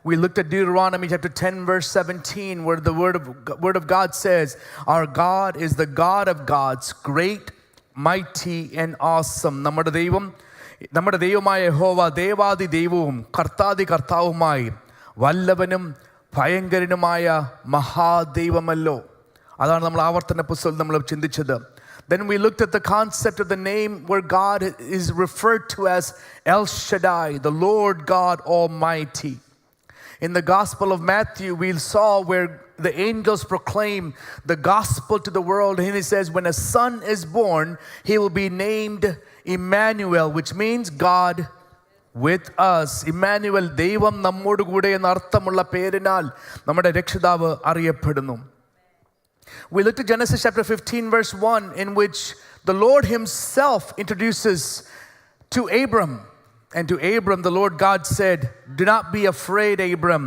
We looked at Deuteronomy chapter 10 verse 17 where the word of God says, our God is the God of gods, great, mighty and awesome. നമ്മുടെ ദൈവമായ യഹോവ ദേവാദി ദൈവവും കർത്താദി കർത്താവുമായി വല്ലവനും ഭയങ്കരനുമായ മഹാദൈവമല്ലോ. അതാണ് നമ്മൾ ആവർത്തന പുസ്തകത്തിൽ നമ്മൾ ചിന്തിച്ചത്. Then we looked at the concept of the name where God is referred to as El Shaddai, the Lord God Almighty. In the Gospel of Matthew, we saw where the angels proclaim the gospel to the world. And he says, when a son is born, he will be named Emmanuel, which means God with us. Emmanuel, ദൈവം നമ്മോട് കൂടെ എന്ന അർത്ഥമുള്ള പേരിനാൽ നമ്മുടെ രക്ഷിതാവ് അറിയപ്പെടുന്നു. We looked at Genesis chapter 15 verse 1 in which the Lord himself introduces to Abram. And to Abram the Lord God said, do not be afraid, Abram.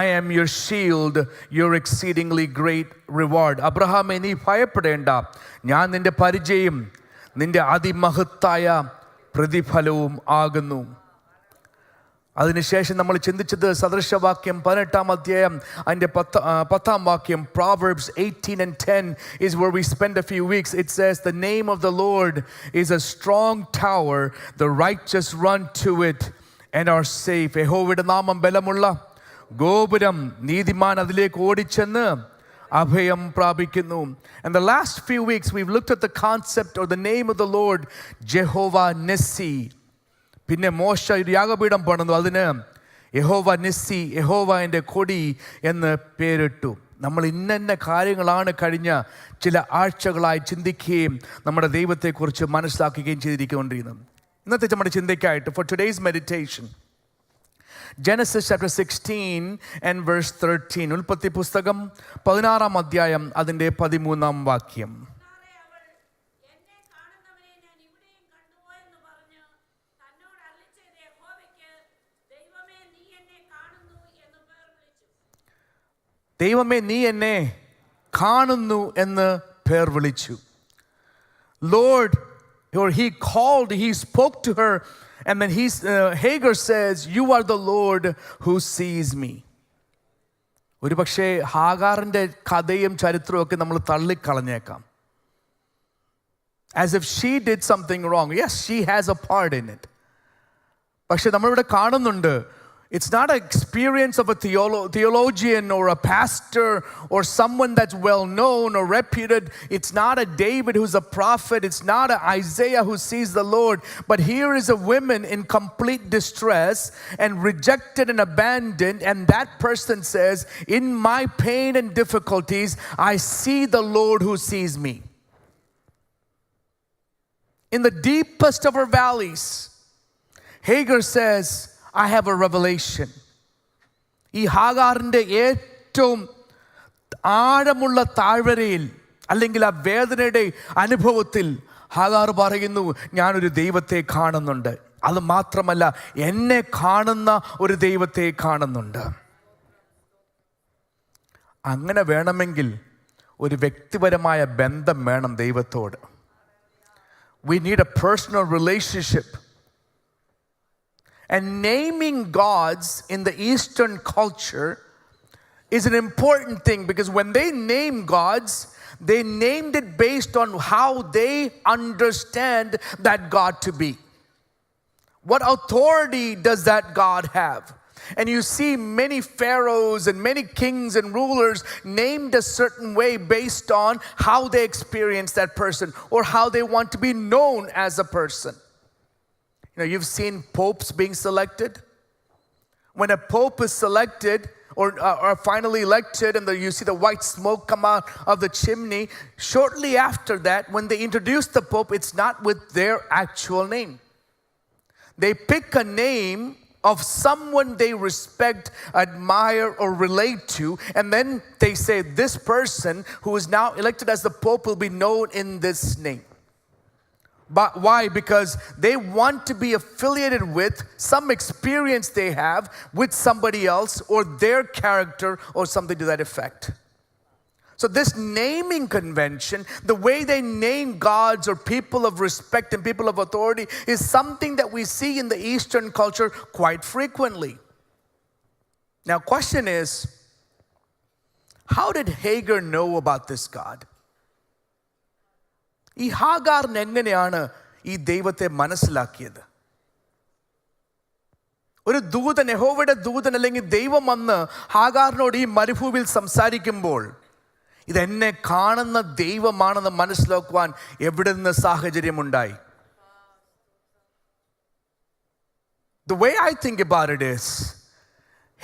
I am your shield, your exceedingly great reward. Abrahame നീ ഭയപ്പെടേണ്ട, ഞാൻ നിന്റെ പരിചയം, നിന്റെ അതിമഹത്തായ പ്രതിഫലവും ആകുന്നു. അതിനുശേഷം നമ്മൾ ചിന്തിച്ചത് സദൃശവാക്യം 18 അധ്യായം അതിൻ്റെ 10 വാക്യം, Proverbs 18 and 10 is where we spend a few weeks. It says, the name of the Lord is a strong tower, the righteous run to it and are safe. യഹോവയുടെ നാമം ബലമുള്ള ഗോപുരം, നീതിമാൻ അതിലേക്ക് ഓടിച്ചെന്ന് അഭയം പ്രാപിക്കുന്നു. And the last few weeks we've looked at the concept or the name of the Lord, Jehovah Nissi. പിന്നെ മോശ ഒരു യാഗപീഠം പണിതു, അതിന് യഹോവ നിസ്സി, യഹോവ എൻ്റെ കൊടി എന്ന് പേരിട്ടു. നമ്മൾ ഇന്ന കാര്യങ്ങളാണ് കഴിഞ്ഞ ചില ആഴ്ചകളായി ചിന്തിക്കുകയും നമ്മുടെ ദൈവത്തെക്കുറിച്ച് മനസ്സിലാക്കുകയും ചെയ്തിരിക്കൊണ്ടിരുന്നത്. ഇന്നത്തെ നമ്മുടെ ചിന്തയ്ക്കായിട്ട് for today's meditation, Genesis chapter 16 and verse 13. ഉൽപ്പത്തി പുസ്തകം 16 അധ്യായം അതിൻ്റെ 13 വാക്യം. ദൈവമേ നീ എന്നെ കാണുന്നു എന്ന് പേർ വിളിച്ചു. Lord, or he called, he spoke to her, and then Hagar says, you are the Lord who sees me. ഒരു പക്ഷേ ഹാഗാറിൻ്റെ കഥയും ചരിത്രവും ഒക്കെ നമ്മൾ തള്ളിക്കളഞ്ഞേക്കാം. As if she did something wrong. Yes, she has a part in it. പക്ഷെ നമ്മളിവിടെ കാണുന്നുണ്ട്, it's not an experience of a theologian or a pastor or someone that's well known or reputed. It's not a David who's a prophet. It's not an Isaiah who sees the Lord. But here is a woman in complete distress and rejected and abandoned. And that person says, in my pain and difficulties, I see the Lord who sees me. In the deepest of her valleys, Hagar says, I have a revelation. ഈ ഹാഗാറിൻ്റെ ഏറ്റവും ആഴമുള്ള താഴ്വരയിൽ അല്ലെങ്കിൽ ആ വേദനയുടെ അനുഭവത്തിൽ Hagar പറയുന്നു, ഞാനൊരു ദൈവത്തെ കാണുന്നുണ്ട്. അത് മാത്രമല്ല, എന്നെ കാണുന്ന ഒരു ദൈവത്തെ കാണുന്നുണ്ട്. അങ്ങനെ വേണമെങ്കിൽ ഒരു വ്യക്തിപരമായ ബന്ധം വേണം ദൈവത്തോട്. We need a personal relationship. And naming gods in the Eastern culture is an important thing, because when they name gods, they named it based on how they understand that God to be. What authority does that God have? And you see many pharaohs and many kings and rulers named a certain way based on how they experience that person or how they want to be known as a person. You know, you've seen popes being selected. When a pope is selected or finally elected, and you see the white smoke come out of the chimney, shortly after that, when they introduce the pope, it's not with their actual name. They pick a name of someone they respect, admire, or relate to, and then they say, this person who is now elected as the pope will be known in this name. But why? Because they want to be affiliated with some experience they have with somebody else or their character or something to that effect. So this naming convention, the way they name gods or people of respect and people of authority, is something that we see in the Eastern culture quite frequently. Now, question is, how did Hagar know about this God? ഈ ഹാഗാറിന് എങ്ങനെയാണ് ഈ ദൈവത്തെ മനസ്സിലാക്കിയത്? ഒരു ദൂതൻ, യഹോവയുടെ ദൂതൻ അല്ലെങ്കിൽ ദൈവം വന്ന് ഹാഗാറിനോട് ഈ മരുഭൂമിയിൽ സംസാരിക്കുമ്പോൾ ഇതെന്നെ കാണുന്ന ദൈവമാണെന്ന് മനസ്സിലാക്കുവാൻ എവിടെ നിന്ന് സാഹചര്യമുണ്ടായി? The way I think about it is,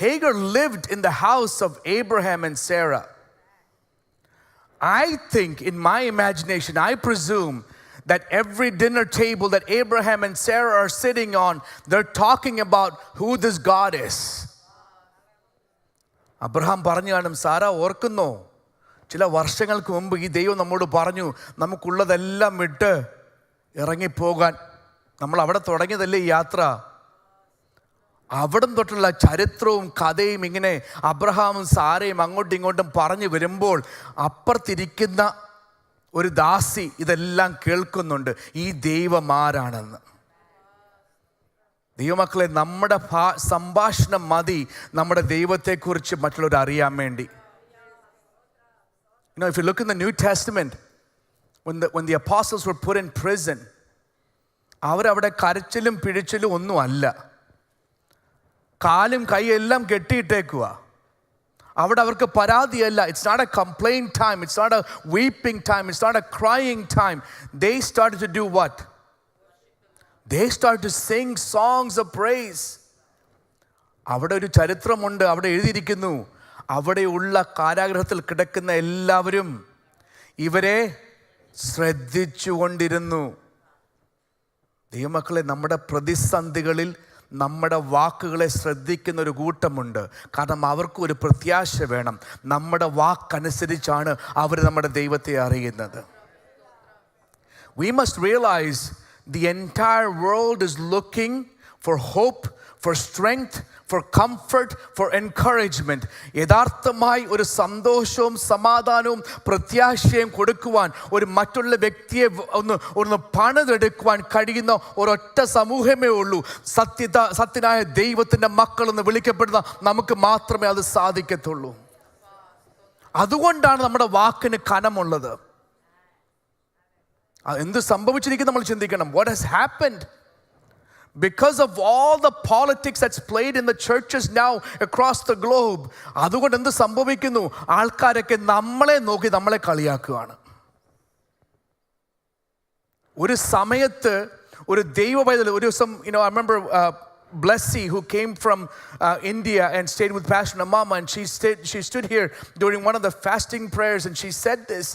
Hagar lived in the house of Abraham and Sarah. I think, in my imagination, I presume that every dinner table that Abraham and Sarah are sitting on, they're talking about who this God is. Abraham പറഞ്ഞു കാണും, Sara ഓർക്കുന്നോ, ചില വർഷങ്ങൾക്ക് മുമ്പ് ഈ ദൈവം നമ്മോട് പറഞ്ഞു നമുക്കുള്ളതെല്ലാം വിട്ട് ഇറങ്ങിപ്പോകാൻ. നമ്മൾ അവിടെ തുടങ്ങിയതല്ലേ ഈ യാത്ര. അവിടം തൊട്ടുള്ള ചരിത്രവും കഥയും ഇങ്ങനെ അബ്രഹാമും സാരയും അങ്ങോട്ടും ഇങ്ങോട്ടും പറഞ്ഞു വരുമ്പോൾ അപ്പുറത്തിരിക്കുന്ന ഒരു ദാസി ഇതെല്ലാം കേൾക്കുന്നുണ്ട്, ഈ ദൈവം ആരാണെന്ന്. ദൈവമക്കളെ, നമ്മുടെ സംഭാഷണം മതി നമ്മുടെ ദൈവത്തെക്കുറിച്ച് മറ്റുള്ളവർ അറിയാൻ വേണ്ടി. You know, if you look in the New Testament, when the apostles were put in prison, അവരവിടെ കരച്ചിലും പിഴിച്ചിലും ഒന്നും അല്ല, കാലും കൈയെല്ലാം കെട്ടിയിട്ടേക്കുക. അവിടെ അവർക്ക് പരാതിയല്ല. It's not a complaint time, it's not a weeping time, it's not a crying time. They started to do what? They started to sing songs of praise. അവിടെ ഒരു ചരിത്രമുണ്ട്. അവിടെ എഴുതിയിരിക്കുന്നു, അവിടെയുള്ള കാരാഗൃഹത്തിൽ കിടക്കുന്ന എല്ലാവരും ഇവരെ ശ്രദ്ധിച്ചുകൊണ്ടിരുന്നു. ദൈവമക്കളെ, നമ്മുടെ പ്രതിസന്ധികളിൽ നമ്മുടെ വാക്കുകളെ ശ്രദ്ധിക്കുന്ന ഒരു കൂട്ടമുണ്ട്. കാരണം അവർക്ക് ഒരു പ്രത്യാശ വേണം. നമ്മുടെ വാക്കനുസരിച്ചാണ് അവർ നമ്മുടെ ദൈവത്തെ അറിയുന്നത്. We must realize the entire world is looking for hope, for strength, for comfort, for encouragement. യഥാർത്ഥമായി ഒരു സന്തോഷവും സമാധാനവും പ്രത്യാശയും കൊടുക്കുവാൻ, ഒരു മറ്റുള്ള വ്യക്തിയെ ഒന്ന് പണിതെടുക്കുവാൻ കഴിയുന്ന ഒരൊറ്റ സമൂഹമേ ഉള്ളൂ. സത്യനായ ദൈവത്തിൻ്റെ മക്കളെന്ന് വിളിക്കപ്പെടുന്ന നമുക്ക് മാത്രമേ അത് സാധിക്കത്തുള്ളൂ. അതുകൊണ്ടാണ് നമ്മുടെ വാക്കിന് കനമുള്ളത്. എന്ത് സംഭവിച്ചിരിക്കും നമ്മൾ ചിന്തിക്കണം. What has happened? Because of all the politics that's played in the churches now across the globe, അതുകൊണ്ട് എന്ത് സംഭവിക്കുന്നു? ആൾക്കാരൊക്കെ നമ്മളെ നോക്കി നമ്മളെ കളിയാക്കുകയാണ്. ഒരു സമയത്ത് ഒരു ദൈവവൈതൽ ഒരു ദിവസം, I remember Blessy, who came from India and stayed with Pastor Namama, and she stood here during one of the fasting prayers, and she said this: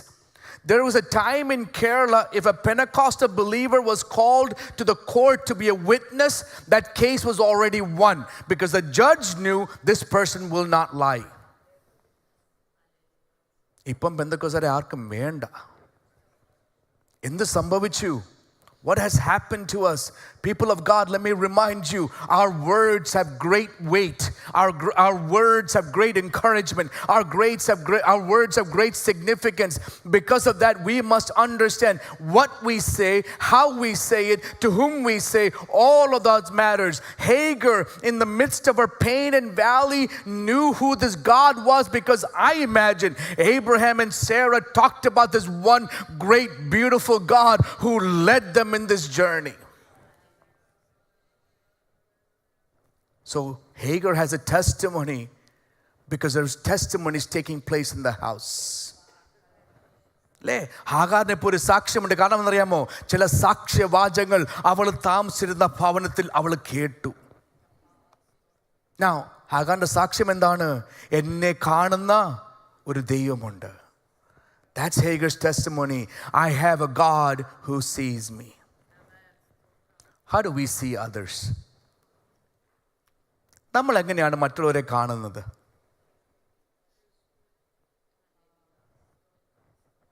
there was a time in Kerala, if a Pentecostal believer was called to the court to be a witness, that case was already won, because the judge knew this person will not lie. ഇപ്പം പെന്തക്കോസ്തരെ ആർക്കും വേണ്ട. എന്ത് സംഭവിച്ചു? What has happened to us? People of God, let me remind you, our words have great weight. Our words have great encouragement. Our words have great significance. Because of that, we must understand what we say, how we say it, to whom we say. All of that matters. Hagar, in the midst of her pain and valley, knew who this God was, because I imagine Abraham and Sarah talked about this one great, beautiful God who led them in this journey. So Hagar has a testimony because there's testimonies taking place in the house. അല്ലേ? ഹാഗാറിനെ ഇപ്പോൾ ഒരു സാക്ഷ്യമുണ്ട്. കാരണം എന്നറിയാമോ? ചില സാക്ഷ്യവാചകങ്ങൾ അവൾ താമസിച്ചിരുന്ന ഭവനത്തിൽ അവൾ കേട്ടു. Now ഹാഗാറിന്റെ സാക്ഷ്യം എന്താണ്? എന്നെ കാണുന്ന ഒരു ദൈവമുണ്ട്. That's Hagar's testimony. I have a God who sees me. How do we see others? നമ്മൾ എങ്ങനെയാണ് മറ്റുള്ളവരെ കാണുന്നത്?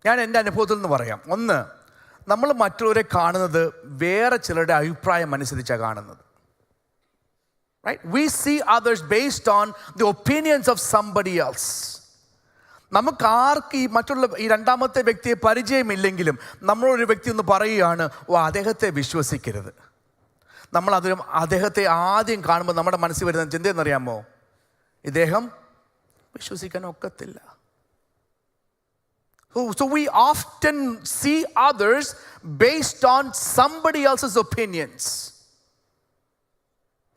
ഞാൻ എൻ്റെ അനുഭവത്തിൽ നിന്ന് പറയാം. ഒന്ന്, നമ്മൾ മറ്റുള്ളവരെ കാണുന്നത് വേറെ ചിലരുടെ അഭിപ്രായം അനുസരിച്ചാണ് കാണുന്നത്. Right? We see others based on the opinions of somebody else. നമുക്ക് ആർക്ക് ഈ മറ്റുള്ള ഈ രണ്ടാമത്തെ വ്യക്തിയെ പരിചയമില്ലെങ്കിലും നമ്മളൊരു വ്യക്തി ഒന്ന് പറയുകയാണ്, അദ്ദേഹത്തെ വിശ്വസിക്കരുത്. നമ്മൾ അദ്ദേഹത്തെ ആദ്യം കാണുമ്പോൾ നമ്മുടെ മനസ്സിൽ വരുന്ന ചിന്ത എന്നറിയാമോ? ഇദ്ദേഹം വിശ്വസിക്കാൻ ഒക്കത്തില്ല. So we often see others based on somebody else's opinions.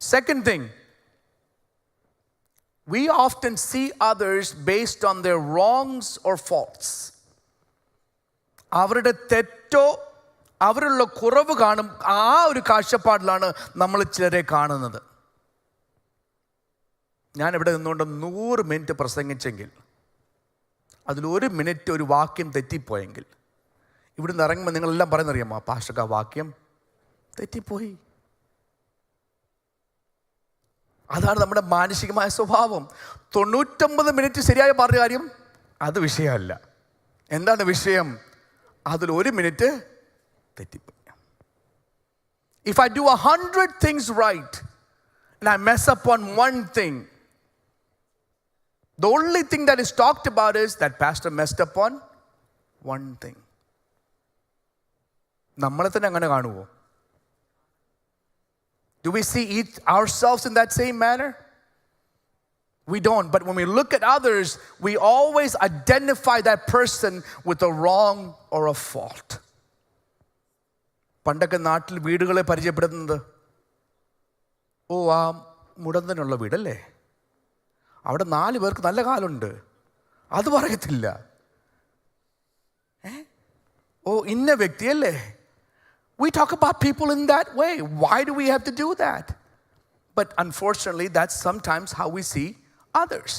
Second thing, we often see others based on their wrongs or faults. അവരുടെ തെറ്റോ അവരുള്ള കുറവ് കാണും, ആ ഒരു കാഴ്ചപ്പാടിലാണ് നമ്മൾ ചിലരെ കാണുന്നത്. ഞാനിവിടെ നിന്നുകൊണ്ട് 100 മിനിറ്റ് പ്രസംഗിച്ചെങ്കിൽ അതിലൊരു മിനിറ്റ് ഒരു വാക്യം തെറ്റിപ്പോയെങ്കിൽ ഇവിടുന്ന് ഇറങ്ങുമ്പോൾ നിങ്ങളെല്ലാം പറയുന്നറിയാമോ, പാസ്റ്റർ ആ വാക്യം തെറ്റിപ്പോയി. അതാണ് നമ്മുടെ മാനസികമായ സ്വഭാവം. 99 മിനിറ്റ് ശരിയായി പറഞ്ഞ കാര്യം അത് വിഷയമല്ല. എന്താണ് വിഷയം? അതിൽ1 മിനിറ്റ് തെറ്റിപ്പോയി. If I do 100 things right and I mess up on one thing, the only thing that is talked about is that pastor messed up on one thing. നമ്മളെ തന്നെ അങ്ങനെ കാണുമോ? Do we see ourselves in that same manner? We don't. But when we look at others, we always identify that person with a wrong or a fault. പണ്ടൊക്കെ നാട്ടിൽ വീടുകളെ പരിചയപ്പെടുത്തുന്നത്, ഓ ആ മുടന്തനുള്ള വീടല്ലേ, അവിടെ 4 പേർക്ക് നല്ല കാലുണ്ട്, അത് പറയത്തില്ല. ഓ ഇന്ന വ്യക്തിയല്ലേ. We talk about people in that way. Why do we have to do that? But unfortunately, that's sometimes how we see others.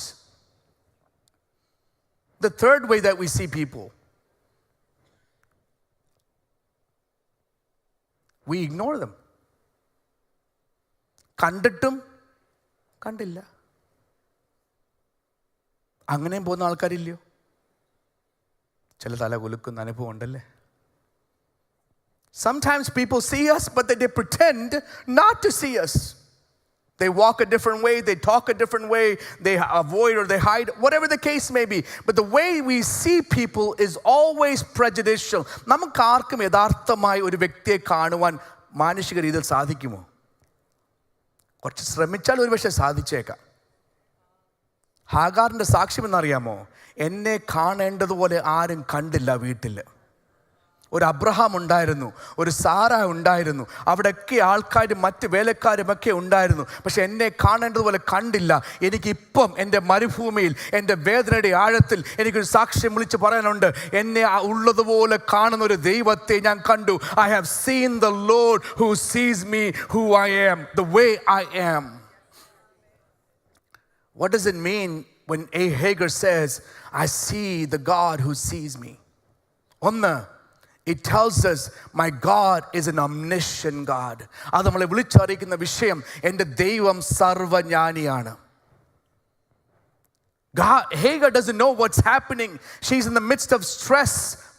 The third way that we see people, we ignore them. കണ്ടിട്ടും കണ്ടില്ല. അങ്ങനെയും പോകുന്ന ആൾക്കാരില്ലയോ? ചില തല കുലുക്കുന്ന അനുഭവം ഉണ്ടല്ലേ. Sometimes people see us, but they pretend not to see us. They walk a different way, they talk a different way, they avoid or they hide, whatever the case may be. But the way we see people is always prejudicial. നമുക്ക് ആർക്കും യഥാർത്ഥമായി ഒരു വ്യക്തിയെ കാണുവാൻ മാനുഷിക രീതിയിൽ സാധിക്കുമോ? കുറച്ച് ശ്രമിച്ചാൽ ഒരു പക്ഷേ സാധിച്ചേക്കാം. ഹാഗാറിൻ്റെ സാക്ഷ്യം എന്നറിയാമോ? എന്നെ കാണേണ്ടതുപോലെ ആരും കണ്ടില്ല വീട്ടിൽ. ഒരു അബ്രഹാം ഉണ്ടായിരുന്നു, ഒരു സാറ ഉണ്ടായിരുന്നു, അവിടെയൊക്കെ ആൾക്കാരും മറ്റ് വേലക്കാരുമൊക്കെ ഉണ്ടായിരുന്നു. പക്ഷെ എന്നെ കാണേണ്ടതുപോലെ കണ്ടില്ല. എനിക്കിപ്പം എൻ്റെ മരുഭൂമിയിൽ എൻ്റെ വേദനയുടെ ആഴത്തിൽ എനിക്കൊരു സാക്ഷ്യം വിളിച്ച് പറയാനുണ്ട്. എന്നെ ഉള്ളതുപോലെ കാണുന്ന ഒരു ദൈവത്തെ ഞാൻ കണ്ടു. I have seen the Lord who sees me who I am, the way I am. What does it mean when Hagar says, I see the God who sees me? ഒന്ന്, it tells us my God is an omniscient God. അത് നമ്മളെ വിളിച്ചറിയിക്കുന്ന വിഷയം, എൻ്റെ ദൈവം സർവജ്ഞാനിയാണ്. Hagar doesn't know what's happening. She's in the midst of stress,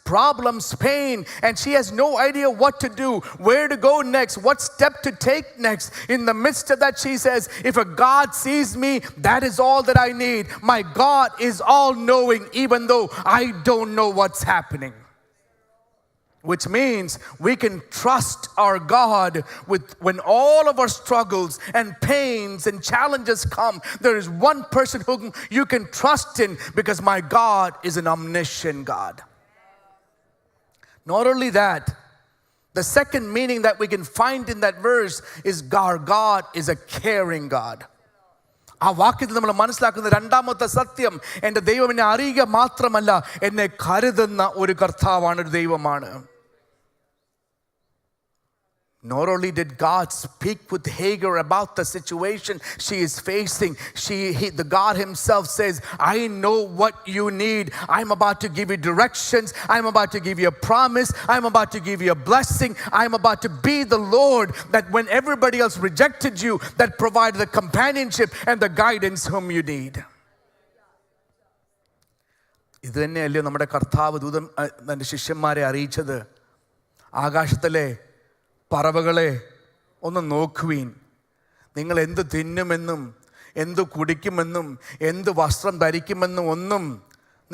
problems, pain, and she has no idea what to do, where to go next, what step to take next. In the midst of that, she says, if a God sees me, that is all that I need. My God is all knowing, even though I don't know what's happening. Which means we can trust our God with when all of our struggles and pains and challenges come. There is one person whom you can trust in, because my God is an omniscient God. Not only that, the second meaning that we can find in that verse is our God is a caring God. ആ വാക്യത്തിൽ നമ്മൾ മനസ്സിലാക്കുന്ന രണ്ടാമത്തെ സത്യം, എൻ്റെ ദൈവം എന്നെ അറിയുക മാത്രമല്ല, എന്നെ കരുതുന്ന ഒരു കർത്താവാണ്, ഒരു ദൈവമാണ്. Not only did God speak with Hagar about the situation she is facing, the God himself says, I know what you need. I'm about to give you directions. I'm about to give you a promise. I'm about to give you a blessing. I'm about to be the Lord that when everybody else rejected you, that provided the companionship and the guidance whom you need. ഇത് തന്നെയല്ലേ നമ്മുടെ കർത്താവ് ദൂതൻ തൻ്റെ ശിഷ്യന്മാരെ അറിയിച്ചത്? ആകാശത്തിലെ പറവകളെ ഒന്ന് നോക്കുവീൻ, നിങ്ങൾ എന്ത് തിന്നുമെന്നും എന്ത് കുടിക്കുമെന്നും എന്ത് വസ്ത്രം ധരിക്കുമെന്നും ഒന്നും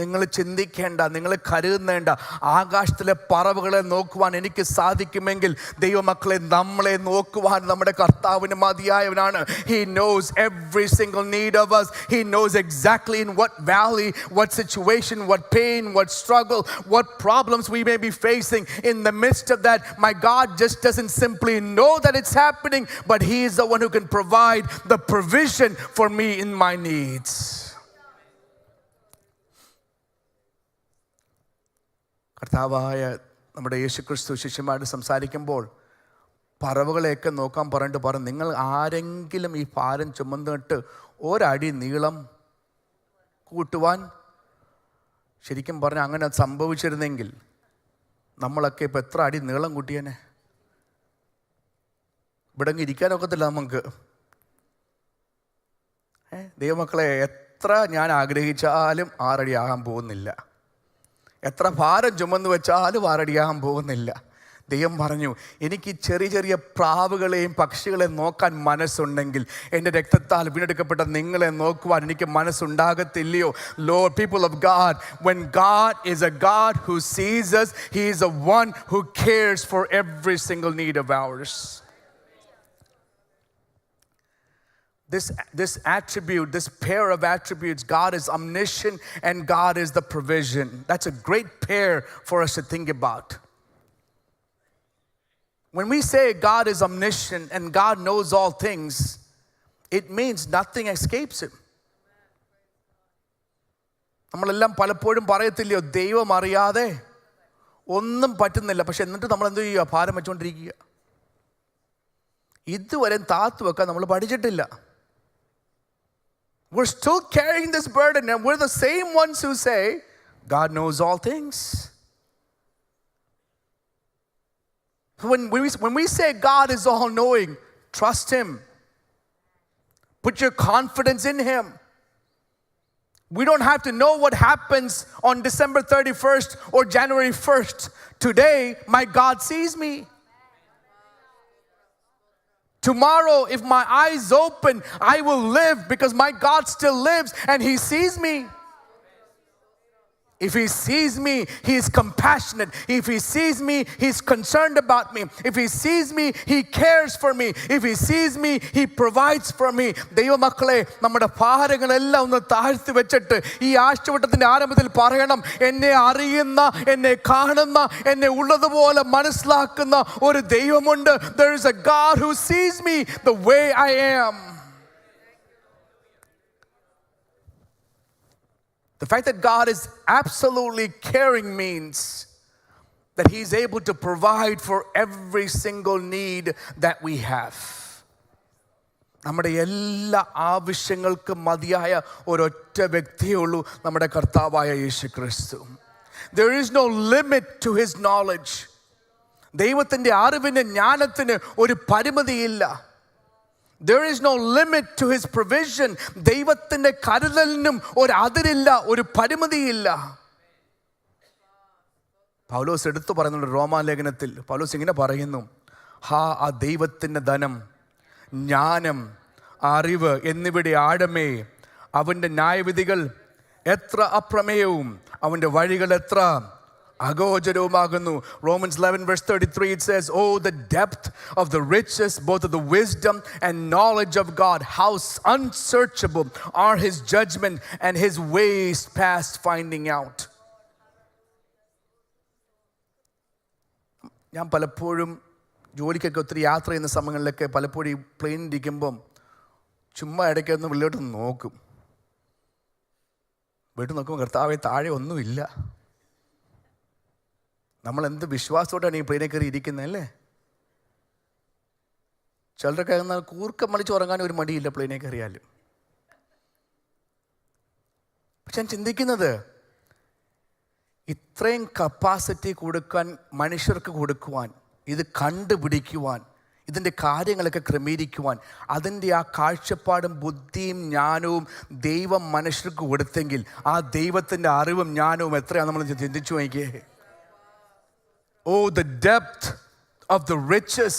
നിങ്ങൾ ചിന്തിക്കേണ്ട, നിങ്ങൾ കരുതേണ്ട. ആകാശത്തിലെ പറവുകളെ നോക്കുവാൻ എനിക്ക് സാധിക്കുമെങ്കിൽ ദൈവമക്കളെ, നമ്മളെ നോക്കുവാൻ നമ്മുടെ കർത്താവിന് മതിയായവനാണ്. He knows every single need of us. He knows exactly in what valley, what situation, what pain, what struggle, what problems we may be facing. In the midst of that, my God just doesn't simply know that it's happening, but He is the one who can provide the provision for me in my needs. കർത്താവായ നമ്മുടെ യേശുക്രിസ്തു ശിഷ്യന്മാരോട് സംസാരിക്കുമ്പോൾ പറവുകളെയൊക്കെ നോക്കാൻ പറഞ്ഞിട്ട് നിങ്ങൾ ആരെങ്കിലും ഈ ഭാരം ചുമന്നിട്ട് ഒരടി നീളം കൂട്ടുവാൻ, ശരിക്കും പറഞ്ഞാൽ അങ്ങനെ സംഭവിച്ചിരുന്നെങ്കിൽ നമ്മളൊക്കെ ഇപ്പോൾ എത്ര അടി നീളം കൂട്ടിയേനെ. ഇവിടെ ഇരിക്കാനൊക്കത്തില്ല നമുക്ക്. ദൈവമക്കളെ, എത്ര ഞാൻ ആഗ്രഹിച്ചാലും 6 അടി ആകാൻ പോകുന്നില്ല. എത്ര ഭാരം ചുമന്ന് വെച്ചാലും 6 അടിയാകാൻ പോകുന്നില്ല. ദൈവം പറഞ്ഞു, എനിക്ക് ചെറിയ ചെറിയ പ്രാവുകളെയും പക്ഷികളെയും നോക്കാൻ മനസ്സുണ്ടെങ്കിൽ എൻ്റെ രക്തത്താൽ വീണ്ടെടുക്കപ്പെട്ട നിങ്ങളെ നോക്കുവാൻ എനിക്ക് മനസ്സുണ്ടാകത്തില്ലയോ? Lord, people of God, when God is a God who sees us, He is the one who cares for every single need of ours. This attribute, this pair of attributes, God is omniscient and God is the provision. That's a great pair for us to think about. When we say God is omniscient and God knows all things, it means nothing escapes Him. നമ്മളെല്ലാം പലപ്പോഴും പറയത്തില്ലയോ, ദൈവം അറിയാതെ ഒന്നും പറ്റുന്നില്ല. പക്ഷെ എന്നിട്ട് നമ്മൾ എന്ത് ചെയ്യുക? ഭാരം വെച്ചുകൊണ്ടിരിക്കുക. ഇതുവരെ താത്തു വെക്കാൻ നമ്മൾ പഠിച്ചിട്ടില്ല. We're still carrying this burden, and we're the same ones who say, God knows all things. When we say God is all-knowing, trust Him. Put your confidence in Him. We don't have to know what happens on December 31st or January 1st. Today, my God sees me. Tomorrow, if my eyes open, I will live because my God still lives and He sees me. If He sees me, He is compassionate. If He sees me, He's concerned about me. If He sees me, He cares for me. If He sees me, He provides for me. ദൈവമക്കളെ, നമ്മുടെ ഭാരങ്ങളെല്ലാം ഒന്ന് താഴ്ത്തി വെച്ചിട്ട് ഈ ആഴ്ചവട്ടത്തിൻ്റെ ആരംഭത്തിൽ പറയണം, എന്നെ അറിയുന്ന, എന്നെ കാണുന്ന, എന്നെ ഉള്ളതുപോലെ മനസ്സിലാക്കുന്ന ഒരു ദൈവമുണ്ട്. There is a God who sees me the way I am. The fact that God is absolutely caring means that He's able to provide for every single need that we have. നമ്മുടെ എല്ലാ ആവശ്യങ്ങൾക്കും മതിയായ ഒരൊറ്റ വ്യക്തിയേ ഉള്ളൂ, നമ്മുടെ കർത്താവായ യേശുക്രിസ്തു. There is no limit to His knowledge. ദൈവത്തിൻ്റെ അറിവിന്, ജ്ഞാനത്തിന് ഒരു പരിമിതിയില്ല. There is no limit to His provision. ദൈവത്തിൻ്റെ കരുതലിനും ഒരു അതിരില്ല, ഒരു പരിമിതിയില്ല. പൗലോസ് എടുത്തു പറയുന്നുണ്ട് റോമാലേഖനത്തിൽ. പൗലോസ് ഇങ്ങനെ പറയുന്നു, ആ ദൈവത്തിൻ്റെ ധനം, ജ്ഞാനം, അറിവ് എന്നിവയുടെ ആഴമേ, അവൻ്റെ ന്യായവിധികൾ എത്ര അപ്രമേയവും അവൻ്റെ വഴികൾ എത്ര അഗോചരവുമാകുന്നു. Romans 11 verse 33, it says, oh, the depth of the riches, both of the wisdom and knowledge of God. How unsearchable are His judgment and His ways past finding out. ഞാൻ പലപ്പോഴും ജോലിക്കൊക്കെ ഒത്തിരി യാത്ര ചെയ്യുന്ന സമയങ്ങളിലൊക്കെ പലപ്പോഴും ഈ പ്ലെയിനിൽ ഇരിക്കുമ്പം ചുമ്മാ ഇടയ്ക്കൊന്ന് വെളിയോട്ട് നോക്കും. വീട്ടിൽ നോക്കുമ്പോൾ കർത്താവേ, താഴെ ഒന്നുമില്ല. നമ്മൾ എന്ത് വിശ്വാസത്തോടെയാണ് ഈ പ്ലെയിനിൽ കയറി ഇരിക്കുന്നത് അല്ലേ? ചിലരൊക്കെ കൂർക്കം മളിച്ച് ഉറങ്ങാൻ ഒരു മടിയില്ല പ്ലെയിനിൽ കയറിയാലും. പക്ഷെ ഞാൻ ചിന്തിക്കുന്നത്, ഇത്രയും കപ്പാസിറ്റി കൊടുക്കാൻ മനുഷ്യർക്ക് കൊടുക്കുവാൻ, ഇത് കണ്ടുപിടിക്കുവാൻ, ഇതിൻ്റെ കാര്യങ്ങളൊക്കെ ക്രമീകരിക്കുവാൻ, അതിൻ്റെ ആ കാഴ്ചപ്പാടും ബുദ്ധിയും ജ്ഞാനവും ദൈവം മനുഷ്യർക്ക് കൊടുത്തെങ്കിൽ ആ ദൈവത്തിൻ്റെ അറിവും ജ്ഞാനവും എത്രയാണ് നമ്മൾ ചിന്തിച്ചു നോക്കിയേ. Oh, the depth of the riches,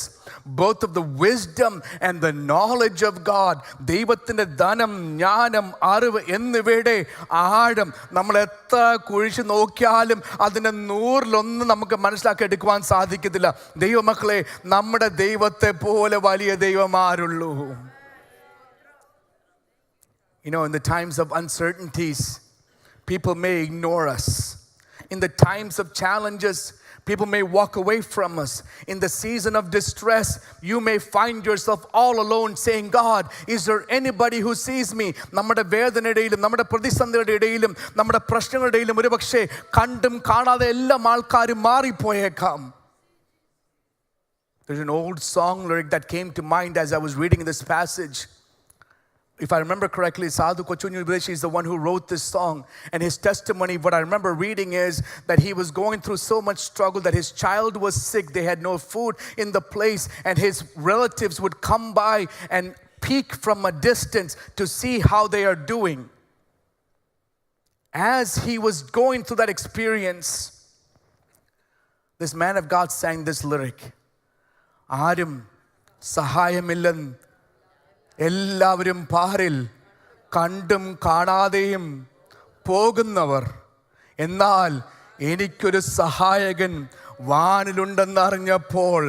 both of the wisdom and the knowledge of God. ദൈവത്തിൻ്റെ ധനം, ജ്ഞാനം, അറിവ് എന്നിവയുടെ ആഴം നമ്മൾ എത്ര കുഴിച്ച് നോക്കിയാലും അതിൻ്റെ 100-1 നമുക്ക് മനസ്സിലാക്കി എടുക്കുവാൻ സാധിക്കത്തില്ല. ദൈവമക്കളെ, നമ്മുടെ ദൈവത്തെ പോലെ വലിയ ദൈവം ആരുള്ളൂ? You know, in the times of uncertainties, people may ignore us. In the times of challenges, people may walk away from us. In the season of distress, you may find yourself all alone saying, God, is there anybody who sees me? നമ്മുടെ വേദനയുടെയിലും നമ്മുടെ പ്രതിസന്ധിയുടെ ഇടയിലും നമ്മുടെ പ്രശ്നങ്ങളുടെ ഇടയിലും ഒരുപക്ഷെ കണ്ടും കാണാതെ എല്ലാ ആൾക്കാരും മാറിപ്പോയേക്കാം. There's an old song lyric that came to mind as I was reading this passage. If I remember correctly, Sadhu Kochunyu Ubedeshi is the one who wrote this song. And his testimony, what I remember reading is that he was going through so much struggle that his child was sick. They had no food in the place. And his relatives would come by and peek from a distance to see how they are doing. As he was going through that experience, this man of God sang this lyric. Arum sahayamillan എല്ലാവരും പാരിൽ കണ്ടും കാണാതെയും പോകുന്നവർ, എന്നാൽ എനിക്കൊരു സഹായകൻ വാനിലുണ്ടെന്നറിഞ്ഞപ്പോൾ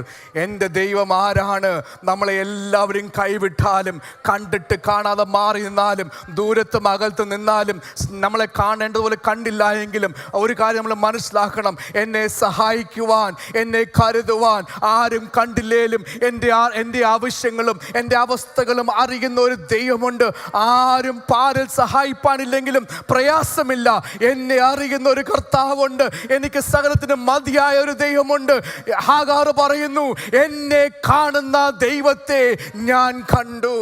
എൻ്റെ ദൈവം ആരാണ്? നമ്മളെ എല്ലാവരും കൈവിട്ടാലും കണ്ടിട്ട് കാണാതെ മാറി നിന്നാലും ദൂരത്തും അകലത്ത് നിന്നാലും നമ്മളെ കാണേണ്ടതുപോലെ കണ്ടില്ല എങ്കിലും ഒരു കാര്യം നമ്മൾ മനസ്സിലാക്കണം, എന്നെ സഹായിക്കുവാൻ, എന്നെ കരുതുവാൻ ആരും കണ്ടില്ലേലും എൻ്റെ ആവശ്യങ്ങളും എൻ്റെ അവസ്ഥകളും അറിയുന്ന ഒരു ദൈവമുണ്ട്. ആരും പാരിൽ സഹായിപ്പാനില്ലെങ്കിലും പ്രയാസമില്ല, എന്നെ അറിയുന്ന ഒരു കർത്താവുണ്ട്. എനിക്ക് സകലത്തിന് മതിയായ ഒരു ദൈവമുണ്ട്. ഹാഗാർ പറയുന്നു, എന്നെ കാണുന്ന ദൈവത്തെ ഞാൻ കണ്ടു.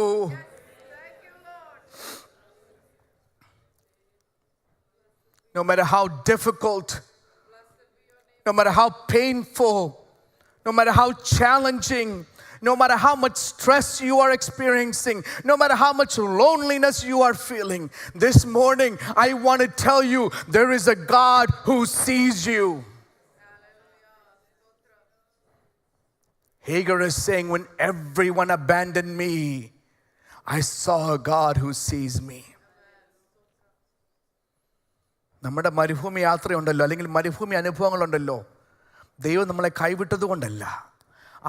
No matter how difficult, no matter how painful, no matter how challenging, no matter how much stress you are experiencing, no matter how much loneliness you are feeling, this morning I want to tell you, there is a God who sees you. Hagar is saying, when everyone abandoned me, I saw a God who sees me. നമ്മുടെ മരുഭൂമി യാത്രയുണ്ടല്ലോ, അല്ലെങ്കിൽ മരുഭൂമി അനുഭവങ്ങളുണ്ടല്ലോ, ദൈവം നമ്മളെ കൈവിട്ടത് കൊണ്ടല്ല.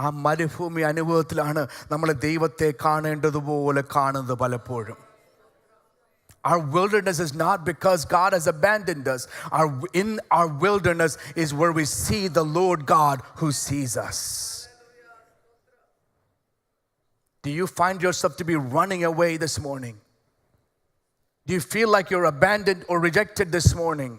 ആ മരുഭൂമി അനുഭവത്തിലാണ് നമ്മൾ ദൈവത്തെ കാണേണ്ടതുപോലെ കാണുന്നത് പലപ്പോഴും. Our wilderness is not because God has abandoned us. In our wilderness is where we see the Lord God who sees us. Do you find yourself to be running away this morning? Do you feel like you're abandoned or rejected this morning?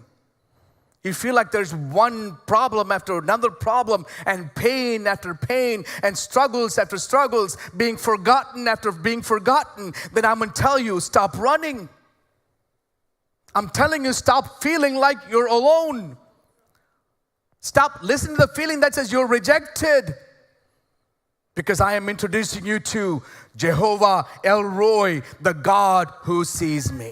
You feel like there's one problem after another problem, and pain after pain, and struggles after struggles, being forgotten after being forgotten. Then I'm going to tell you, stop running. I'm telling you, stop feeling like you're alone. Stop listening to the feeling that says you're rejected. Because I am introducing you to Jehovah El Roi, the God who sees me.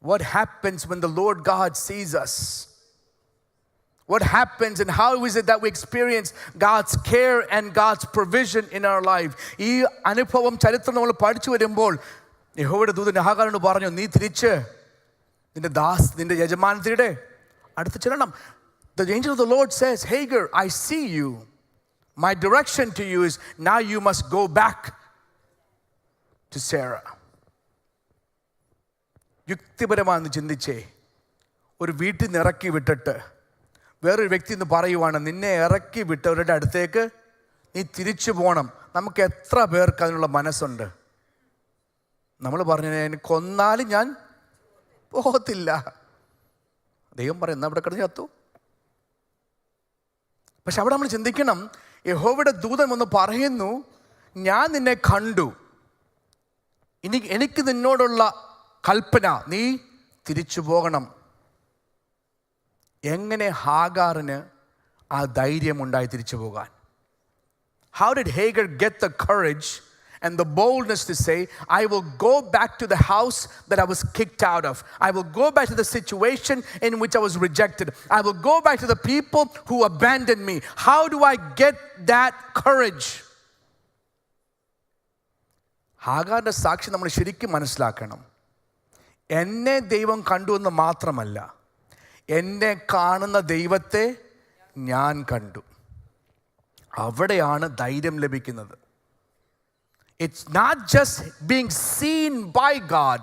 What happens when the Lord God sees us? What happens and how is it that we experience God's care and God's provision in our life? ഈ അനുഭവം ചരിത്രം നമ്മൾ പഠിച്ചു വരുമ്പോൾ യഹോവയുടെ ദൂതൻ ഹാഗാറിനോട് പറഞ്ഞു, നീ തിരിച്ച് നിന്റെ യജമാനത്തിയുടെ അടുത്ത് ചെല്ലണം. The angel of the Lord says, Hagar, I see you. My direction to you is, now you must go back to Sarah. യുക്തിപരമാണെന്ന് ചിന്തിച്ചേ, ഒരു വീട്ടിൽ നിന്ന് ഇറക്കി വിട്ടിട്ട് വേറൊരു വ്യക്തി എന്ന് പറയുവാണ്, നിന്നെ ഇറക്കി വിട്ടവരുടെ അടുത്തേക്ക് നീ തിരിച്ചു പോകണം. നമുക്ക് എത്ര പേർക്ക് അതിനുള്ള മനസ്സുണ്ട്? നമ്മൾ പറഞ്ഞു, എനിക്ക് കൊന്നാലും ഞാൻ പോകത്തില്ല. ദൈവം പറയും, എന്നാ ഇവിടെ കിടന്ന് ചത്തു. പക്ഷെ അവിടെ നമ്മൾ ചിന്തിക്കണം, യഹോവയുടെ ദൂതൻ ഒന്ന് പറയുന്നു, ഞാൻ നിന്നെ കണ്ടു, എനിക്ക് നിന്നോടുള്ള കൽപ്പന, നീ തിരിച്ചു പോകണം. എങ്ങനെ ഹാഗാറിന് ആ ധൈര്യമുണ്ടായി തിരിച്ചു പോകാൻ? How did Hagar get the courage and the boldness to say, I will go back to the house that I was kicked out of. I will go back to the situation in which I was rejected. I will go back to the people who abandoned me. How do I get that courage? ഹാഗാറിന്റെ സാക്ഷി നമ്മൾ ശരിക്കും മനസ്സിലാക്കണം. എന്നെ ദൈവം കണ്ടു എന്ന് മാത്രമല്ല, എന്നെ കാണുന്ന ദൈവത്തെ ഞാൻ കണ്ടു. അവിടെയാണ് ധൈര്യം ലഭിക്കുന്നത്. It's not just being seen by God,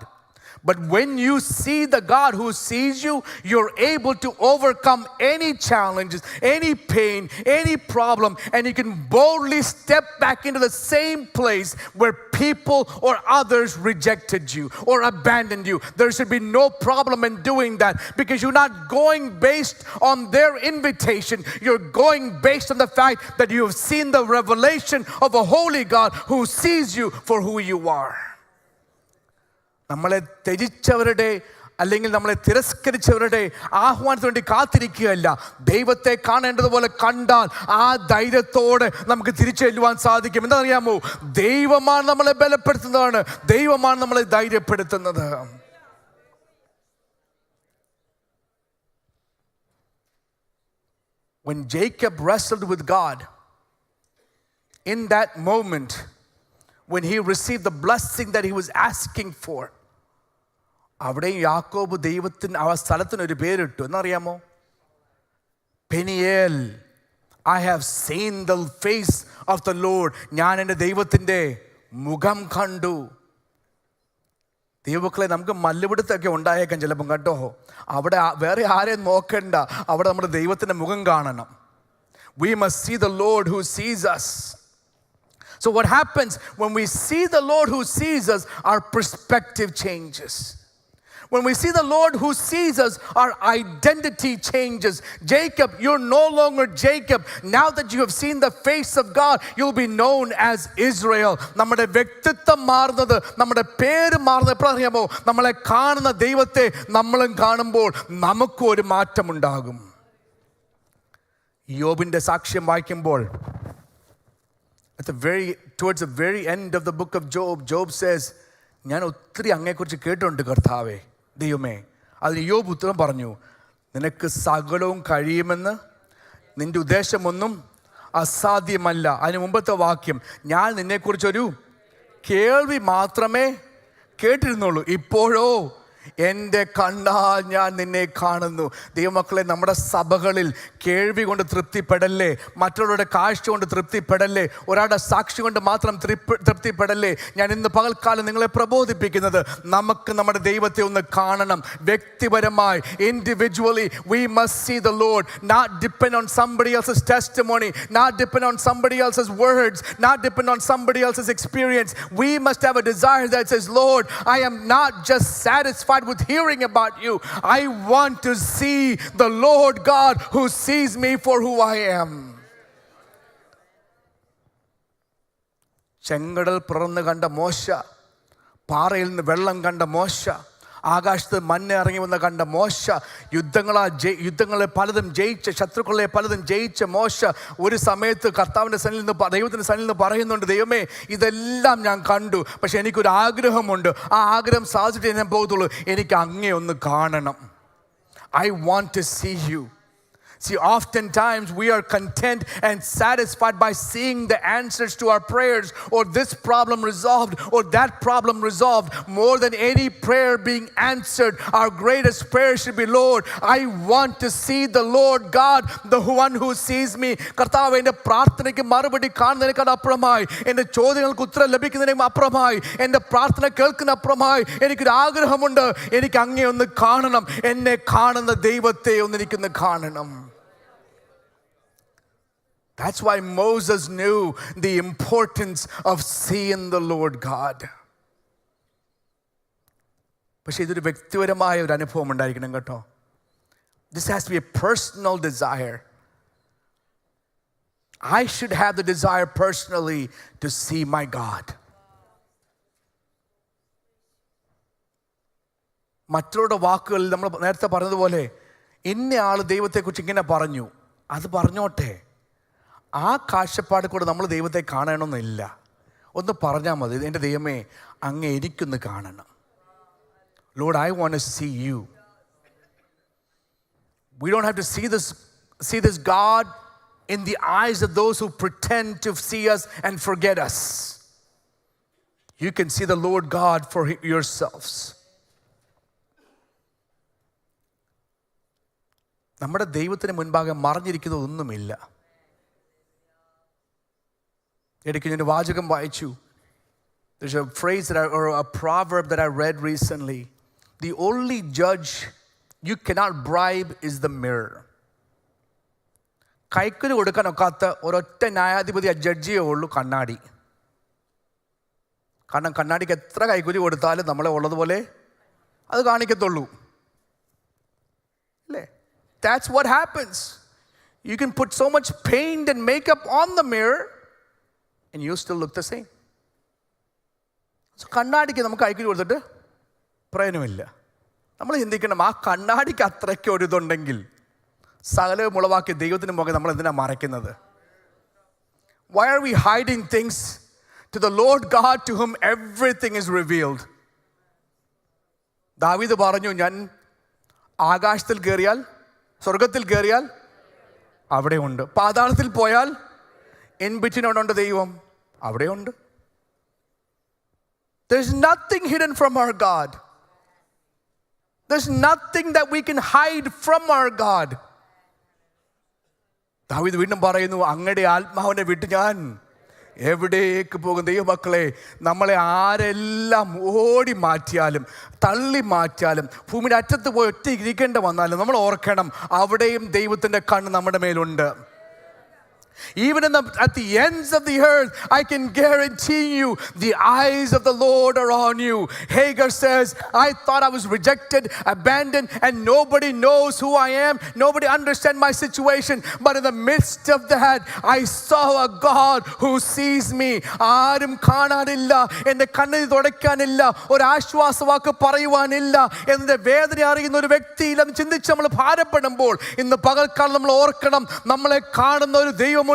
but when you see the God who sees you, you're able to overcome any challenges, any pain, any problem, and you can boldly step back into the same place where people or others rejected you or abandoned you. There should be no problem in doing that, because you're not going based on their invitation. You're going based on the fact that you have seen the revelation of a holy God who sees you for who you are. നമ്മളെ ത്യജിച്ചവരുടെ അല്ലെങ്കിൽ നമ്മളെ തിരസ്കരിച്ചവരുടെ ആഹ്വാനത്തിന് വേണ്ടി കാത്തിരിക്കുകയല്ല. ദൈവത്തെ കാണേണ്ടതുപോലെ കണ്ടാൽ ആ ധൈര്യത്തോടെ നമുക്ക് തിരിച്ചു ചെല്ലുവാൻ സാധിക്കും. എന്താണെന്നറിയാമോ? ദൈവമാണ് നമ്മളെ ബലപ്പെടുത്തുന്നതാണ്, ദൈവമാണ് നമ്മളെ ധൈര്യപ്പെടുത്തുന്നത്. When Jacob wrestled with God, in that moment, when he received the blessing that he was asking for, അവിടെയും യാക്കോബ് ദൈവത്തിന് ആ സ്ഥലത്തിന് ഒരു പേരിട്ടു. എന്നറിയാമോ? Peniel. I have seen the face of the Lord. ഞാൻ എൻ്റെ ദൈവത്തിൻ്റെ മുഖം കണ്ടു. ദൈവമക്കളെ, നമുക്ക് മല്ലുപിടുത്തൊക്കെ ഉണ്ടായേക്കാം ചിലപ്പം കേട്ടോ. അവിടെ വേറെ ആരെയും നോക്കണ്ട, അവിടെ നമ്മുടെ ദൈവത്തിൻ്റെ മുഖം കാണണം. We must see the Lord who sees us. So what happens when we see the Lord who sees us? Our perspective changes. When we see the Lord who sees us, our identity changes. Jacob, you're no longer Jacob. Now that you have seen the face of God, you'll be known as Israel. നമ്മുടെ വ്യക്തിത്വം മാറുന്നത്, നമ്മുടെ പേര് മാറുന്നത് എപ്പോഴറിയാമോ? നമ്മളെ കാണുന്ന ദൈവത്തെ നമ്മളും കാണുമ്പോൾ നമുക്കും ഒരു മാറ്റമുണ്ടാകും. യോബിന്റെ സാക്ഷ്യം വായിക്കുമ്പോൾ towards the very end of the book of Job, Job says, ഞാൻ ഒത്തിരി അങ്ങയെക്കുറിച്ച് കേട്ടിട്ടുണ്ട് കർത്താവേ, ദൈവമേ. അതിന് യോബ് ഉത്തരം പറഞ്ഞു, നിനക്ക് സകലവും കഴിയുമെന്ന്, നിന്റെ ഉദ്ദേശമൊന്നും അസാധ്യമല്ല. അതിന് മുമ്പത്തെ വാക്യം, ഞാൻ നിന്നെക്കുറിച്ചൊരു കേൾവി മാത്രമേ കേട്ടിരുന്നുള്ളൂ, ഇപ്പോഴോ എൻ്റെ കണ്ണാൽ ഞാൻ നിന്നെ കാണുന്നു. ദൈവമക്കളെ, നമ്മുടെ സഭകളിൽ കേൾവി കൊണ്ട് തൃപ്തിപ്പെടല്ലേ, മറ്റുള്ളവരുടെ കാഴ്ച കൊണ്ട് തൃപ്തിപ്പെടല്ലേ, ഒരാളുടെ സാക്ഷി കൊണ്ട് മാത്രം തൃപ്തിപ്പെടല്ലേ. ഞാൻ ഇന്ന് പകൽക്കാലം നിങ്ങളെ പ്രബോധിപ്പിക്കുന്നത്, നമുക്ക് നമ്മുടെ ദൈവത്തെ ഒന്ന് കാണണം. വ്യക്തിപരമായി, individually, we must see the Lord, not depend on somebody else's testimony, not depend on somebody else's words, not depend on somebody else's experience. We must have a desire that says, Lord, I am not just satisfied with hearing about you. I want to see the Lord God who sees me for who I am. ചെങ്കടൽ പിറന്നു കണ്ട മോശ, പാറയിൽ നിന്ന് വെള്ളം കണ്ട മോശ, ആകാശത്ത് മഞ്ഞ് ഇറങ്ങി വന്ന് കണ്ട മോശ, യുദ്ധങ്ങളെ പലതും ജയിച്ച, ശത്രുക്കളെ പലതും ജയിച്ച മോശ ഒരു സമയത്ത് കർത്താവിൻ്റെ സന്നിധിയിൽ നിന്ന്, ദൈവത്തിൻ്റെ സന്നിധിയിൽ നിന്ന് പറയുന്നുണ്ട്, ദൈവമേ, ഇതെല്ലാം ഞാൻ കണ്ടു, പക്ഷെ എനിക്കൊരു ആഗ്രഹമുണ്ട്. ആ ആഗ്രഹം സാധിച്ചിട്ട് ഞാൻ പോകത്തുള്ളൂ. എനിക്ക് അങ്ങേ ഒന്ന് കാണണം. I want to see you. See, oftentimes we are content and satisfied by seeing the answers to our prayers, or this problem resolved, or that problem resolved. More than any prayer being answered, our greatest prayer should be, Lord, I want to see the Lord God, the one who sees me. കർത്താവേ, എൻ്റെ പ്രാർത്ഥനയ്ക്ക് മറുപടി കാണുന്നതിനേക്കാൾ അപ്പുറമായി, എൻ്റെ ചോദ്യങ്ങൾക്ക് ഉത്തരം ലഭിക്കുന്നതിനേക്കാൾ അപ്പുറമായി, എൻ്റെ പ്രാർത്ഥന കേൾക്കുന്ന അപ്പുറമായി എനിക്കൊരു ആഗ്രഹമുണ്ട്. എനിക്ക് അങ്ങേ ഒന്ന് കാണണം. എന്നെ കാണുന്ന ദൈവത്തെ ഒന്ന് എനിക്കൊന്ന് കാണണം. That's why Moses knew the importance of seeing the Lord God. പക്ഷേ ഇതൊരു വ്യക്തിപരമായ ഒരു അനുഭവം ഉണ്ടായിരിക്കണം കേട്ടോ. This has to be a personal desire. I should have the desire personally to see my God. മറ്റുള്ള വാക്കുകളിൽ നമ്മൾ നേരത്തെ പറഞ്ഞതുപോലെ, ഇന്നയാൾ ദൈവത്തെക്കുറിച്ച് ഇങ്ങനെ പറഞ്ഞു, അത് പറഞ്ഞോട്ടെ. ആ കാഴ്ചപ്പാട് കൂടെ നമ്മൾ ദൈവത്തെ കാണണമെന്നില്ല. ഒന്ന് പറഞ്ഞാൽ മതി, എൻ്റെ ദൈവമേ അങ്ങ് എനിക്കൊന്ന് കാണണം. Lord, I want to see you. We don't have to see this God in the eyes of those who pretend to see us and forget us. You can see the Lord God for yourselves. നമ്മുടെ ദൈവത്തിന് മുൻപാകെ മറഞ്ഞിരിക്കുന്നതൊന്നുമില്ല. ഇടയ്ക്ക് ഞാൻ വാചകം വായിച്ചു. There's a phrase or a proverb that I read recently. The only judge you cannot bribe is the mirror. കൈക്കൂലി കൊടുക്കാൻ ഒക്കാത്ത ഒരൊറ്റ ന്യായാധിപതി ആ ജഡ്ജിയേ ഉള്ളൂ, കണ്ണാടി. കാരണം കണ്ണാടിക്ക് എത്ര കൈക്കൂലി കൊടുത്താലും നമ്മളെ ഉള്ളതുപോലെ അത് കാണിക്കത്തുള്ളൂ, അല്ലേ? That's what happens. You can put so much paint and makeup on the mirror and you still look the same. So കണ്ണാടിക്ക് നമുക്ക് കൈക്കൂലി കൊടുത്തിട്ട് പ്രയോജനമില്ല. നമ്മൾ ചിന്തിക്കണം, ആ കണ്ണാടിക്ക് അത്രയ്ക്ക് ഒരു ഇതുണ്ടെങ്കിൽ സകലവും ഉളവാക്കി ദൈവത്തിന് മുഖം നമ്മൾ എന്തിനാ മറയ്ക്കുന്നത്? Why are we hiding things to the Lord God to whom everything is revealed? ദാവീദ് പറഞ്ഞു, ഞാൻ ആകാശത്തിൽ കയറിയാൽ, സ്വർഗത്തിൽ കയറിയാൽ അവിടെയുണ്ട്, പാതാളത്തിൽ പോയാൽ in between ഉണ്ട് ദൈവം, അവിടെയുണ്ട്. There's nothing hidden from our God. There's nothing that we can hide from our God. ദാവീദ് വീണ്ടും പറയുന്നു, അങ്ങയുടെ ആത്മാവിനെ വിട്ട് ഞാൻ എവിടേക്ക് പോകും? ദൈവമക്കളെ, നമ്മളെ ആരെല്ലാം ഓടി മാറ്റിയാലും തള്ളി മാറ്റിയാലും ഭൂമിയുടെ അറ്റത്ത് പോയി ഒറ്റ ഇരിക്കേണ്ട വന്നാലും നമ്മൾ ഓർക്കണം, അവിടെയും ദൈവത്തിൻ്റെ കണ്ണ് നമ്മുടെ മേലുണ്ട്. Even at the ends of the earth, I can guarantee you, the eyes of the Lord are on you. Hagar says, I thought I was rejected, abandoned, and nobody knows who I am. Nobody understands my situation. But in the midst of that, I saw a God who sees me. ആരും കാണാനില്ല, എൻ്റെ കണ്ണിൽ തുടയ്ക്കാനില്ല, ഒരു ആശ്വാസവാക്ക് പറയുവാനില്ല, എൻ്റെ വേദന അറിയുന്ന ഒരു വ്യക്തിയില്ലെന്ന് ചിന്തിച്ച് നമ്മൾ ഭാരപ്പെടുമ്പോൾ ഇന്ന് പകൽക്കാലം നമ്മൾ ഓർക്കണം, നമ്മളെ കാണുന്ന ഒരു ദൈവമുണ്ട്.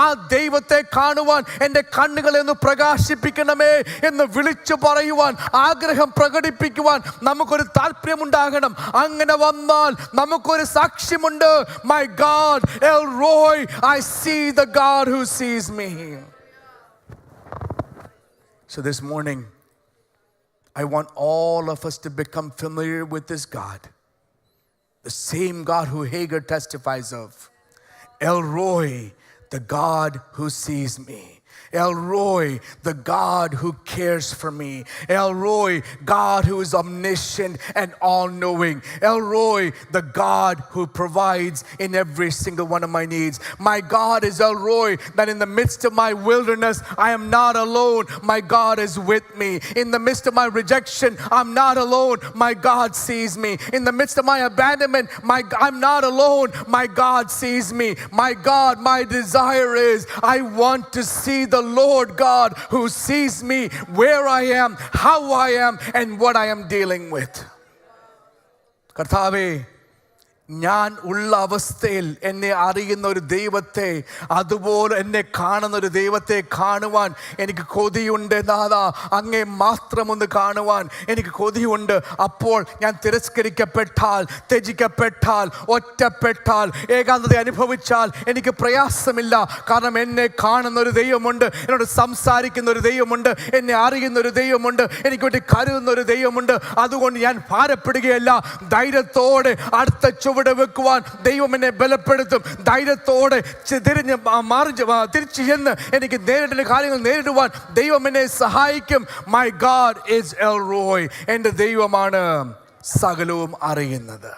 ആ ദൈവത്തെ കാണുവാൻ എൻ്റെ കണ്ണുകളെ ഒന്ന് പ്രകാശിപ്പിക്കണമേ എന്ന് വിളിച്ചു പറയുവാൻ, ആഗ്രഹം പ്രകടിപ്പിക്കുവാൻ നമുക്കൊരു താല്പര്യമുണ്ടാകണം. അങ്ങനെ വന്നാൽ നമുക്കൊരു സാക്ഷ്യമുണ്ട്. My God, El Roy, I see the God who sees me. So this morning, I want all of us to become familiar with this God, the same God who Hagar testifies of. El Roy, the God who sees me. El Roy, the God who cares for me. El Roy, God who is omniscient and all-knowing. El Roy, the God who provides in every single one of my needs. My God is El Roy, that in the midst of my wilderness, I am not alone. My God is with me. In the midst of my rejection, I'm not alone. My God sees me. In the midst of my abandonment, I'm not alone. My God sees me. My God, my desire is, I want to see the Lord God who sees me where I am, how I am, and what I am dealing with. കർത്താവേ, ഞാൻ ഉള്ള അവസ്ഥയിൽ എന്നെ അറിയുന്ന ഒരു ദൈവത്തെ, അതുപോലെ എന്നെ കാണുന്ന ഒരു ദൈവത്തെ കാണുവാൻ എനിക്ക് കൊതിയുണ്ട് നാഥാ. അങ്ങേ മാത്രമൊന്ന് കാണുവാൻ എനിക്ക് കൊതിയുണ്ട്. അപ്പോൾ ഞാൻ തിരസ്കരിക്കപ്പെട്ടാൽ, ത്യജിക്കപ്പെട്ടാൽ, ഒറ്റപ്പെട്ടാൽ, ഏകാന്തത അനുഭവിച്ചാൽ എനിക്ക് പ്രയാസമില്ല. കാരണം എന്നെ കാണുന്ന ഒരു ദൈവമുണ്ട്, എന്നോട് സംസാരിക്കുന്ന ഒരു ദൈവമുണ്ട്, എന്നെ അറിയുന്ന ഒരു ദൈവമുണ്ട്, എനിക്ക് വേണ്ടി കരുതുന്ന ഒരു ദൈവമുണ്ട്. അതുകൊണ്ട് ഞാൻ ഭാരപ്പെടുകയല്ല. ധൈര്യത്തോടെ അടുത്ത ചുവട് വെക്കുവാൻ ദൈവം എന്നെ ബലപ്പെടുത്തും. ധൈര്യത്തോടെ തിരിച്ചു ചെന്ന് എനിക്ക് നേരിടുന്ന കാര്യങ്ങൾ നേരിടുവാൻ ദൈവം എന്നെ സഹായിക്കും. My God is L Roy. എൻ്റെ ദൈവമാണ് സകലവും അറിയുന്നത്.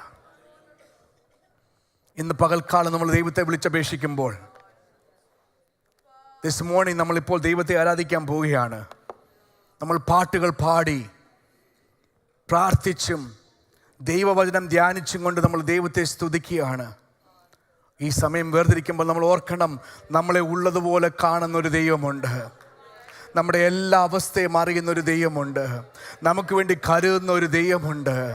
ഇന്ന് പകൽക്കാലം നമ്മൾ ദൈവത്തെ വിളിച്ചപേക്ഷിക്കുമ്പോൾ, ദിസ് മോർണിംഗ് നമ്മളിപ്പോൾ ദൈവത്തെ ആരാധിക്കാൻ പോവുകയാണ്. നമ്മൾ പാട്ടുകൾ പാടി പ്രാർത്ഥിച്ചും ദൈവവചനം ധ്യാനിച്ചും കൊണ്ട് നമ്മൾ ദൈവത്തെ സ്തുതിക്കുകയാണ്. ഈ സമയം വേർതിരിക്കുമ്പോൾ നമ്മൾ ഓർക്കണം, നമ്മളെ ഉള്ളതുപോലെ കാണുന്നൊരു ദൈവമുണ്ട്. നമ്മുടെ എല്ലാ അവസ്ഥയും അറിയുന്നൊരു ദൈവമുണ്ട്. നമുക്ക് വേണ്ടി കരുതുന്ന ഒരു ദൈവമുണ്ട്.